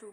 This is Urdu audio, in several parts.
2।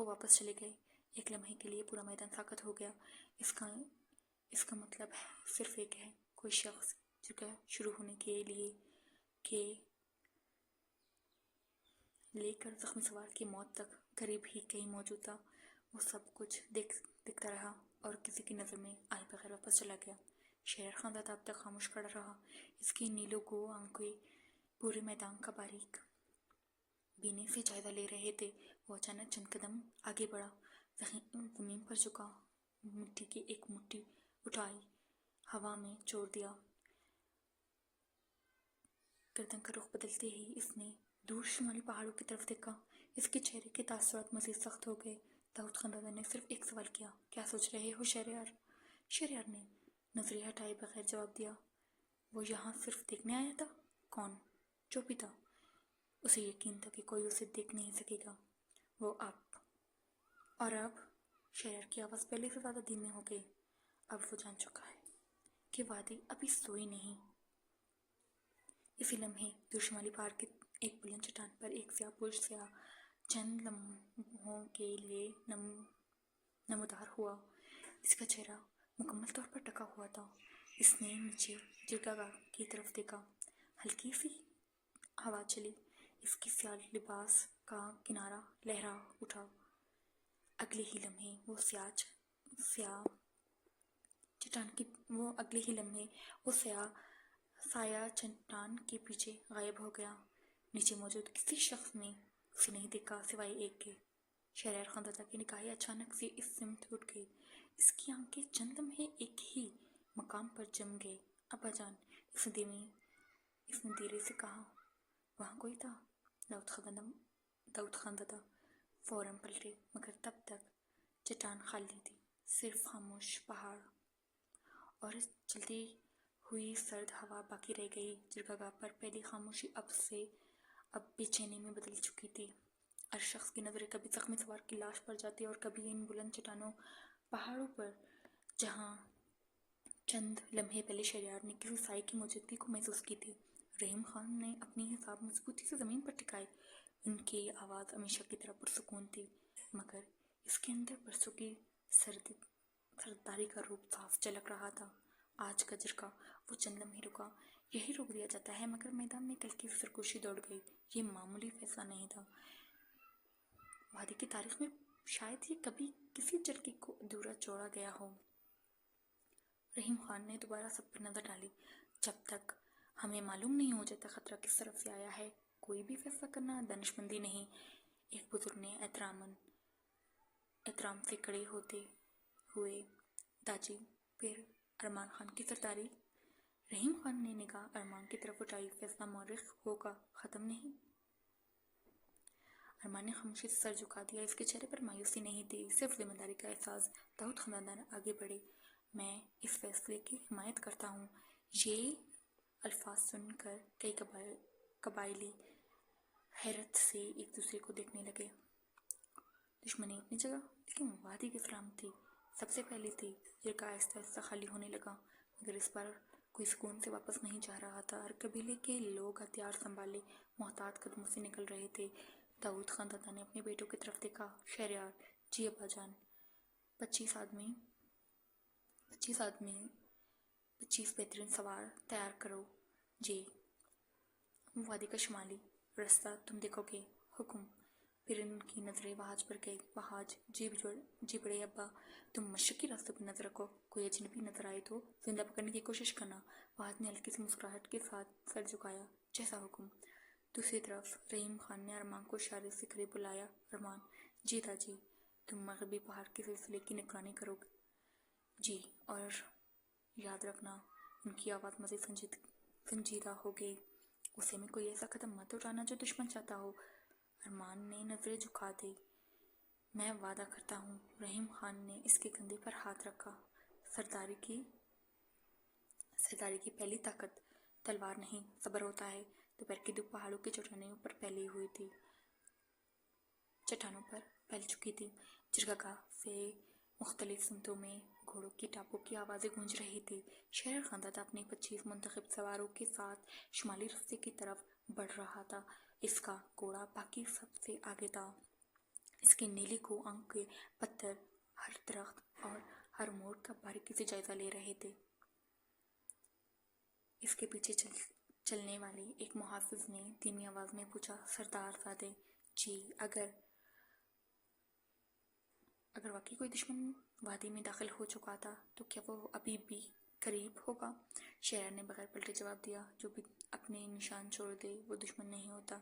وہ واپس چلے گئے۔ ایک لمحے کے لیے پورا میدان ساکت ہو گیا۔ اس کا مطلب صرف ایک ہے، کوئی شخص جگہ شروع ہونے کے لیے کے لے کر زخمی سوار کی موت تک قریب ہی کہیں موجود تھا۔ وہ سب کچھ دیکھتا رہا اور کسی کی نظر میں آئے بغیر واپس چلا گیا۔ شہریار خاندان اب تک خاموش کھڑا رہا، اس کی نیلو گو آنکھیں پورے میدان کا باریک بینے سے جائزہ لے رہے تھے۔ وہ اچانک چند قدم آگے بڑھا، زمین پر جھکا، مٹی کی ایک مٹھی اٹھائی، ہوا میں چھوڑ دیا۔ گردن کا رخ بدلتے ہی اس نے دور شمالی پہاڑوں کی طرف دیکھا۔ اس کے چہرے کے تاثرات مزید سخت ہو گئے۔ داؤد خاندان نے صرف ایک سوال کیا، کیا سوچ رہے ہو شہریار؟ شہریار نے نظریں ہٹائے بغیر جواب دیا۔ وہ یہاں صرف دیکھنے آیا تھا؟ کون؟ جو بھی تھا، اسے یقین تھا کہ کوئی اسے دیکھ نہیں سکے گا۔ وہ اور اب شہریار کی آواز پہلے سے زیادہ دھیمی ہو گئی۔ اب وہ جان چکا ہے کہ وادی ابھی سوئی نہیں۔ اسی لمحے دور شمالی پہاڑ کے ایک بلند چٹان پر ایک سیاہ پوش سیاہ چند لمحوں کے لیے نمودار ہوا۔ اس کا چہرہ مکمل طور پر ڈھکا ہوا تھا۔ اس نے نیچے جگہ کی طرف دیکھا۔ ہلکی سی ہوا چلی، اس کے سیاہ لباس کا کنارہ لہرا اٹھا۔ اگلے ہی لمحے وہ سایہ چٹان کے پیچھے غائب ہو گیا۔ نیچے موجود کسی شخص نے اسے نہیں دیکھا سوائے ایک کے۔ شہریار خاندان کی نگاہیں اچانک سے اس سمت اٹھ گئی۔ اس کی آنکھیں چند لمحے ایک ہی مقام پر جم گئے۔ ابا جان، اس نے دھیرے سے کہا۔ وہاں کوئی تھا؟ داؤد خاندان فوراً پلٹے، مگر تب تک چٹان خالی تھی، صرف خاموش پہاڑ اور چلتی ہوئی سرد ہوا باقی رہ گئی۔ جگہ پر پہلی خاموشی اب بے چینی میں بدل چکی تھی۔ ہر شخص کی نظریں کبھی زخمی سوار کی لاش پر جاتی اور کبھی ان بلند چٹانوں پہاڑوں پر، جہاں چند لمحے پہلے شہریار نے کسی سائے کی موجودگی کو محسوس کی تھی۔ رحیم خان نے اپنی حساب مضبوطی سے زمین پر ٹکائے۔ ان کی آواز ہمیشہ کی طرح پرسکون تھی، مگر اس کے اندر برسوں کی سرداری کا روپ صاف جھلک رہا تھا۔ آج کا جرگہ وہ چند لمحے رکا۔ یہی روک دیا جاتا ہے، مگر میدان میں کل کی سرگوشی دوڑ گئی۔ یہ معمولی فیصلہ نہیں تھا۔ وادی کی تاریخ میں شاید ہی کبھی کسی جرگے کو ادھورا چھوڑا گیا ہو۔ رحیم خان نے دوبارہ سب پر نظر ڈالی۔ جب تک ہمیں معلوم نہیں ہو جاتا خطرہ کس طرف سے آیا ہے، کوئی بھی فیصلہ کرنا دانشمندی نہیں۔ ایک بزرگ نے احترام سے کھڑے ہوتے ہوئے داجی، پھر ارمان خان کی سرداری۔ رحیم خان نے نگاہ ارمان کی طرف اٹھائی۔ فیصلہ مورخ ہوگا، ختم نہیں۔ ارمان نے خاموشی سے سر جھکا دیا۔ اس کے چہرے پر مایوسی نہیں تھی، صرف ذمہ داری کا احساس۔ داؤد خاندان آگے بڑھے۔ میں اس فیصلے کی حمایت کرتا ہوں۔ یہ الفاظ سن کر کئی قبائلی حیرت سے ایک دوسرے کو دیکھنے لگے۔ دشمنی اپنی جگہ، لیکن وادی کی سلامتی سب سے پہلے تھی۔ جرگہ آہستہ آہستہ خالی ہونے لگا، مگر اس بار کوئی سکون سے واپس نہیں جا رہا تھا۔ ہر قبیلے کے لوگ ہتھیار سنبھالے محتاط قدموں سے نکل رہے تھے۔ داؤد خاندان نے اپنے بیٹوں کی طرف دیکھا۔ شہریار: جی ابا جان۔ 25 بہترین سوار تیار کرو۔ جی۔ وادی کا شمالی رستہ تم دیکھو گے؟ حکم۔ پھر ان کی نظریں وحاج پر گئی۔ وحاج: جی بڑے ابا۔ تم مشرقی راستوں پر نظر رکھو، کوئی اجنبی نظر آئے تو زندہ پکڑنے کی کوشش کرنا۔ وحاج نے ہلکی سی مسکراہٹ کے ساتھ سر جھکایا۔ جیسا حکم۔ دوسری طرف رحیم خان نے ارمان کو اشارے سے قریب بلایا۔ ارمان: جی داجی۔ تم مغربی پہاڑ کے سلسلے کی نگرانی کرو گے؟ جی۔ اور یاد رکھنا، ان کی آواز مزید سنجیدہ ہو گئی، غصے میں کوئی ایسا قدم مت اٹھانا جو دشمن چاہتا ہو۔ ارمان نے نظریں جھکا دی۔ میں وعدہ کرتا ہوں۔ رحیم خان نے اس کے کندھے پر ہاتھ رکھا۔ سرداری کی پہلی طاقت تلوار نہیں، صبر ہوتا ہے۔ دوپہر کی دھوپ پہاڑوں کی چٹانوں پر پھیل چکی تھی۔ جرگہ گاہ سے مختلف سمتوں میں گھوڑوں کی ٹاپوں کی آوازیں گونج رہی تھی۔ شہریار خاندان اپنے 25 منتخب سواروں کے ساتھ شمالی رستے کی طرف بڑھ رہا تھا۔ اس کا گھوڑا باقی سب سے آگے تھا۔ اس کے نیلی کو آنکھ کے پتھر ہر درخت اور ہر موڑ کا باریکی سے جائزہ لے رہے تھے۔ اس کے پیچھے چلنے والے ایک محافظ نے دھیمی آواز میں پوچھا، سردار زادے جی، اگر واقعی کوئی دشمن وادی میں داخل ہو چکا تھا تو کیا وہ ابھی بھی قریب ہوگا؟ شہریار نے بغیر پلٹے جواب دیا، جو بھی اپنے نشان چھوڑ دے وہ دشمن نہیں ہوتا۔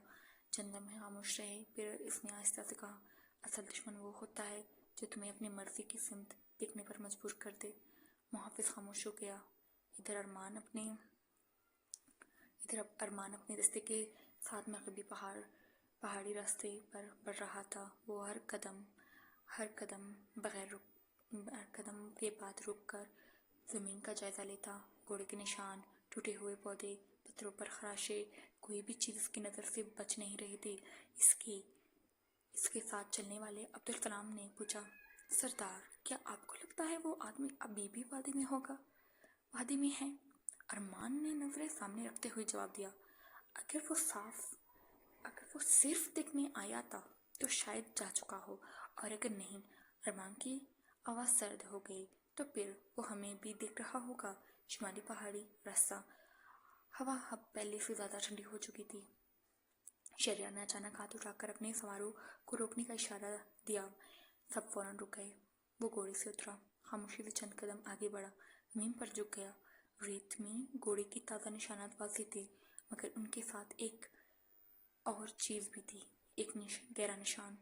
چند لمحے خاموش رہے، پھر اس نے آہستہ سے کہا، اصل دشمن وہ ہوتا ہے جو تمہیں اپنی مرضی کی سمت دیکھنے پر مجبور کر دے۔ محافظ خاموش ہو گیا۔ ادھر ارمان اپنے دستے کے ساتھ مغربی پہاڑی راستے پر بڑھ رہا تھا۔ وہ ہر قدم کے بعد رک کر زمین کا جائزہ لیتا۔ گھوڑے کے نشان، ٹوٹے ہوئے پودے، پتھروں پر خراشیں، کوئی بھی چیز اس کی نظر سے بچ نہیں رہی تھی۔ اس کے ساتھ چلنے والے عبدالکلام نے پوچھا، سردار کیا آپ کو لگتا ہے وہ آدمی ابھی بھی وادی میں ہے؟ ارمان نے نظریں سامنے رکھتے ہوئے جواب دیا، اگر وہ صرف دیکھنے آیا تھا تو شاید جا چکا ہو، اور اگر نہیں، ارمان کی آواز سرد ہو گئی، تو پھر وہ ہمیں بھی دیکھ رہا ہوگا۔ شمالی پہاڑی راستہ، ہوا اب پہلے سے زیادہ ٹھنڈی ہو چکی تھی۔ شہریار نے اچانک ہاتھ اٹھا کر اپنے سواروں کو روکنے کا اشارہ دیا۔ سب فوراً رک گئے۔ وہ گھوڑے سے اترا، خاموشی سے چند قدم آگے بڑھا، زمین پر جھک گیا۔ ریت میں گھوڑے کی تازہ نشانات واضح تھے، مگر ان کے ساتھ ایک اور چیز بھی تھی، ایک گہرا نشان،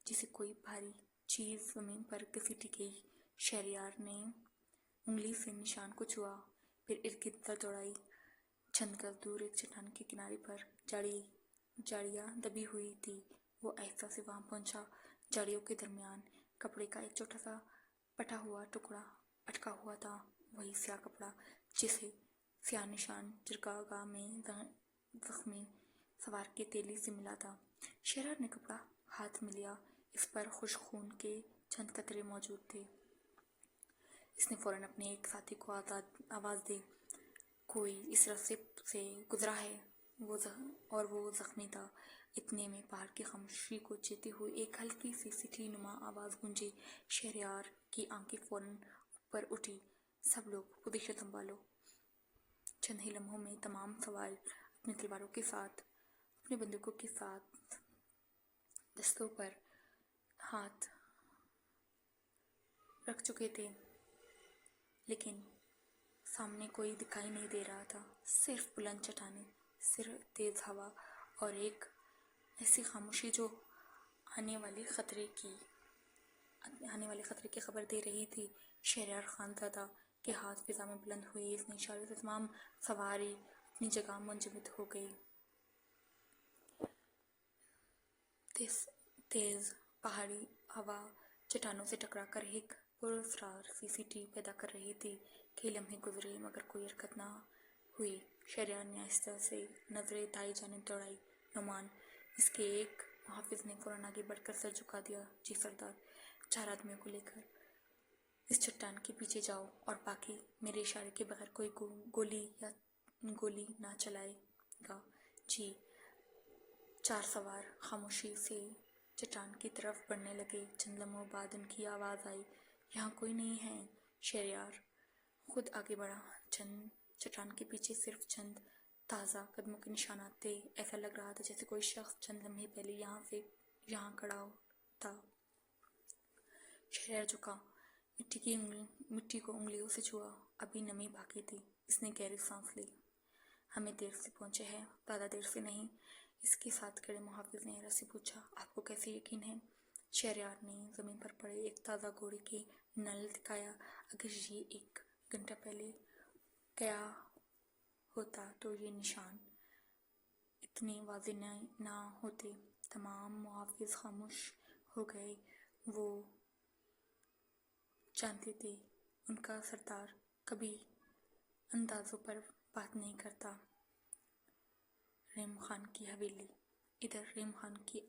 جسے کوئی بھاری چیز زمین پر گھسیٹی گئی۔ شہریار نے انگلی سے نشان کو چھوا، پھر ارد گرد دوڑائی۔ چند گز دور ایک چٹان کے کنارے پر جھاڑیاں دبی ہوئی تھی۔ وہ آہستہ سے وہاں پہنچا۔ جھاڑیوں کے درمیان کپڑے کا ایک چھوٹا سا پھٹا ہوا ٹکڑا اٹکا ہوا تھا، وہی سیاہ کپڑا جسے سیاہ نشان چراگاہ میں زخمی سوار کے تیلی سے ملا تھا۔ شہریار نے کپڑا ہاتھ میں لیا، اس پر خشک خون کے چند قطرے موجود تھے۔ اس نے فوراً اپنے ایک ساتھی کو آواز دی، کوئی اس راستے سے گزرا ہے؟ اور وہ زخمی تھا۔ اتنے میں پہاڑ کی خاموشی کو چیرتے ہوئے ایک ہلکی سی سیٹھی نما آواز گونجی۔ شہریار کی آنکھیں فوراً اوپر اٹھی، سب لوگ پوزیشن سنبھالو۔ چند ہی لمحوں میں تمام سوار اپنی تلواروں کے ساتھ، اپنی بندوقوں کے ساتھ دستوں پر ہاتھ رکھ چکے تھے، لیکن سامنے کوئی دکھائی نہیں دے رہا تھا، صرف بلند چٹانیں، صرف تیز ہوا اور ایک ایسی خاموشی جو آنے والے خطرے کی خبر دے رہی تھی۔ شہریار خانزادہ کے ہاتھ فضا میں بلند ہوئے، اس نے اشارے سے تمام سواری اپنی جگہ منجمد ہو گئی۔ تیز پہاڑی ہوا چٹانوں سے ٹکرا کر ایک پراسرار سی سیٹی پیدا کر رہی تھی۔ کئی لمحے گزرے مگر کوئی حرکت نہ ہوئی۔ شہریار نے آہستہ سے نظریں دائیں جانب دوڑائی۔ نعمان، اس کے ایک محافظ نے فوراً آگے بڑھ کر سر جھکا دیا، جی سردار، 4 آدمیوں کو لے کر اس چٹان کے پیچھے جاؤ، اور باقی میرے اشارے کے بغیر کوئی گولی نہ چلائے گا۔ جی۔ 4 سوار خاموشی سے چٹان کی طرف بڑھنے لگے۔ چند لمحوں بعد ان کی آواز آئی، یہاں کوئی نہیں ہے۔ شہریار خود آگے بڑھا۔ چٹان کے پیچھے صرف چند تازہ قدموں کے نشانات تھے۔ ایسا لگ رہا تھا جیسے کوئی شخص چند لمحے پہلے یہاں کھڑا تھا۔ شہریار جھکا، مٹی کو انگلیوں سے چھوا، ابھی نمی باقی تھی۔ اس نے گہری سانس لی، ہمیں دیر سے پہنچے ہیں، زیادہ دیر سے نہیں۔ اس کے ساتھ کھڑے محافظ نے حیرت سے پوچھا، آپ کو کیسے یقین ہے؟ شہریار نے زمین پر پڑے ایک تازہ گھوڑے کے نل دکھایا، اگر یہ 1 گھنٹہ پہلے گیا ہوتا تو یہ نشان اتنے واضح نہ ہوتے۔ تمام محافظ خاموش ہو گئے۔ وہ جانتے تھے ان کا سردار کبھی اندازوں پر بات نہیں کرتا۔ رحیم خان کی حویلی۔ ادھر رحیم خان کی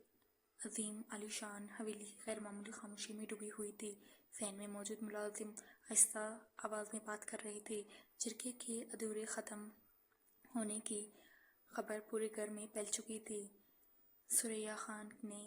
عظیم عالیشان حویلی غیر معمولی خاموشی میں ڈوبی ہوئی تھی۔ صحن میں موجود ملازم آہستہ آواز میں بات کر رہے تھے۔ جرگے کے ادھورے ختم ہونے کی خبر پورے گھر میں پھیل چکی تھی۔ ثریا خان نے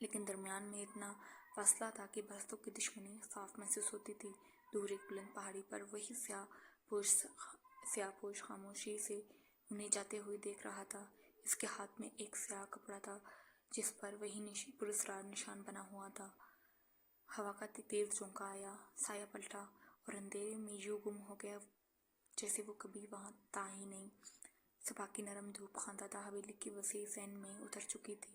لیکن درمیان میں اتنا فاصلہ تھا کہ برسوں کی دشمنی صاف محسوس ہوتی تھی۔ دور ایک بلند پہاڑی پر وہی سیاہ پوش خاموشی سے انہیں جاتے ہوئے دیکھ رہا تھا۔ اس کے ہاتھ میں ایک سیاہ کپڑا تھا جس پر وہی پراسرار نشان بنا ہوا تھا۔ ہوا کا تیز جھونکا آیا، سایہ پلٹا اور اندھیرے میں یوں گم ہو گیا جیسے وہ کبھی وہاں تھا ہی نہیں۔ صبح کی نرم دھوپ خاندادہ حویلی کی وسیع صحن میں اتر چکی تھی۔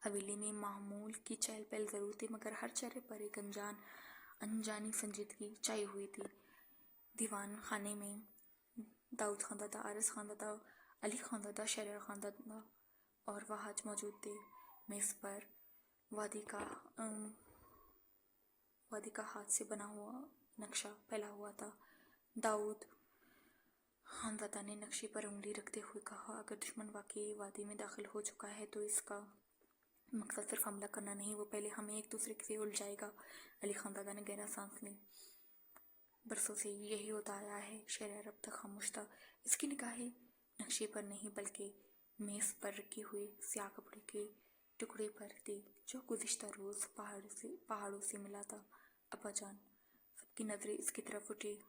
حویلی میں معمول کی چہل پہل ضرور تھی، مگر ہر چہرے پر ایک انجانی سنجیدگی چھائی ہوئی تھی۔ دیوان خانے میں داؤد خاندادہ، عارض خاندادہ، علی خاندادہ، شہریار خاندادہ اور وحاج موجود تھے۔ میز پر وادی کا ہاتھ سے بنا ہوا نقشہ پھیلا ہوا تھا۔ داؤد خاندادہ نے نقشے پر انگلی رکھتے ہوئے کہا، اگر دشمن واقعی وادی میں داخل ہو چکا ہے تو اس کا مقصد صرف حملہ کرنا نہیں، وہ پہلے ہمیں ایک دوسرے سے الجھائے گا۔ علی خاندادہ نے گہرا سانس لی۔ برسوں سے یہی ہوتا آیا ہے۔ شہریار اب تک خاموش تھا۔ اس کی نگاہیں نقشے پر نہیں بلکہ میز پر رکھی ہوئی سیاہ کپڑے کے ٹکڑے پر تھی جو گزشتہ روز پہاڑوں سے ملا تھا۔ ابا جان، سب کی نظریں اس کی طرف اٹھی۔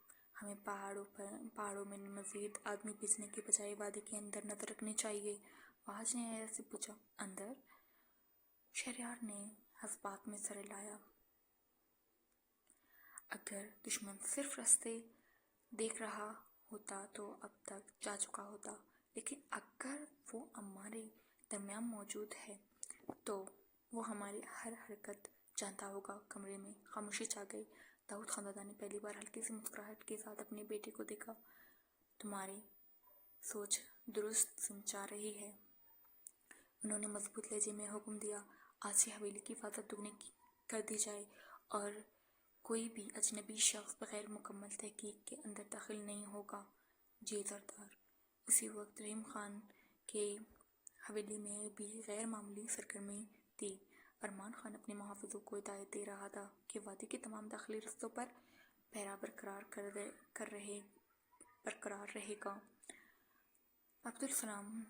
ہمیں پہاڑوں میں مزید آدمی بھیجنے کے بجائے وادی کے اندر نظر رکھنی چاہیے۔ وحاج نے حیرت سے پوچھا، اندر؟ شہریار نے جذبات میں سر ہلایا۔ اگر دشمن صرف راستے دیکھ رہا ہوتا تو اب تک جا چکا ہوتا، لیکن اگر وہ ہمارے درمیان موجود ہے تو وہ ہماری ہر حرکت جانتا ہوگا۔ کمرے میں خاموشی چھا گئی۔ داؤد خاندادہ نے پہلی بار ہلکی سی مسکراہٹ کے ساتھ اپنے بیٹے کو دیکھا۔ تمہاری سوچ درست سمجھا رہی ہے، انہوں نے مضبوط لہجے میں حکم دیا۔ آج سے حویلی کی حفاظت دگنی کر دی جائے اور کوئی بھی اجنبی شخص بغیر مکمل تحقیق کے اندر داخل نہیں ہوگا۔ جی سردار۔ اسی وقت رحیم خان کے حویلی میں بھی غیر معمولی سرگرمی تھی۔ ارمان خان اپنے محافظوں کو ہدایت دے رہا تھا کہ وادی کے تمام داخلی رستوں پر پہرہ برقرار رہے گا۔ عبدالسلام،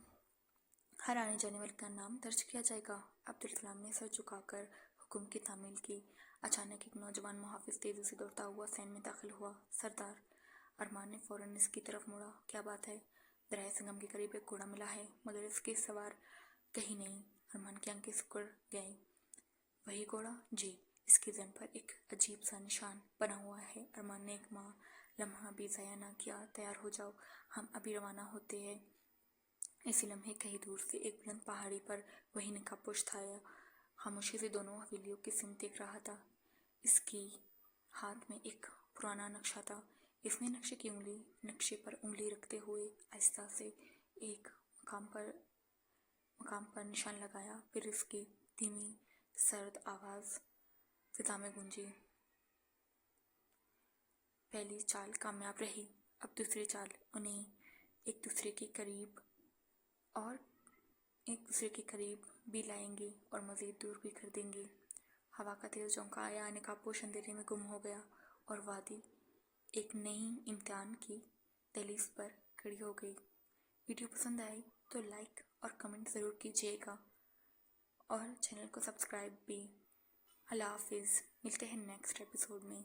ہر آنے جانے والے کا نام درج کیا جائے گا۔ عبدالسلام نے سر جھکا کر حکم کی تعمیل کی۔ اچانک ایک نوجوان محافظ تیزی سے دوڑتا ہوا صحن میں داخل ہوا۔ سردار! ارمان نے فوراً اس کی طرف مڑا۔ کیا بات ہے؟ درائے سنگم کے قریب ایک گھوڑا ملا ہے مگر اس کے سوار کہیں نہیں۔ ارمان کی آنکھیں سکڑ گئیں۔ وہی گھوڑا؟ جی، اس کی زن پر ایک عجیب سا نشان بنا ہوا ہے۔ ارمان نے ایک لمحہ بھی ضائع نہ کیا۔ تیار ہو جاؤ، ہم ابھی روانہ ہوتے ہیں۔ اسی لمحے کہیں دور سے ایک بلند پہاڑی پر وہی نقاب پوش تھا، خاموشی سے دونوں حویلیوں کی سمت دیکھ رہا تھا۔ اس کی ہاتھ میں ایک پرانا نقشہ تھا۔ اس نے نقشے پر انگلی رکھتے ہوئے آہستہ سے ایک مقام پر نشان لگایا، پھر اس کی دھیمی سرد آواز فضا میں گونجی۔ پہلی چال کامیاب رہی، اب دوسری چال انہیں ایک دوسرے کے قریب بھی لائیں گی اور مزید دور بھی کر دیں گی۔ ہوا کا تیز جھونکا آیا، نقاب پوش اندھیرے میں گم ہو گیا اور وادی ایک نئی امتحان کی دہلیز پر کھڑی ہو گئی۔ ویڈیو پسند آئی تو لائک اور کمنٹ ضرور کیجیے گا اور چینل کو سبسکرائب بھی۔ اللہ حافظ، ملتے ہیں نیکسٹ ایپیسوڈ میں۔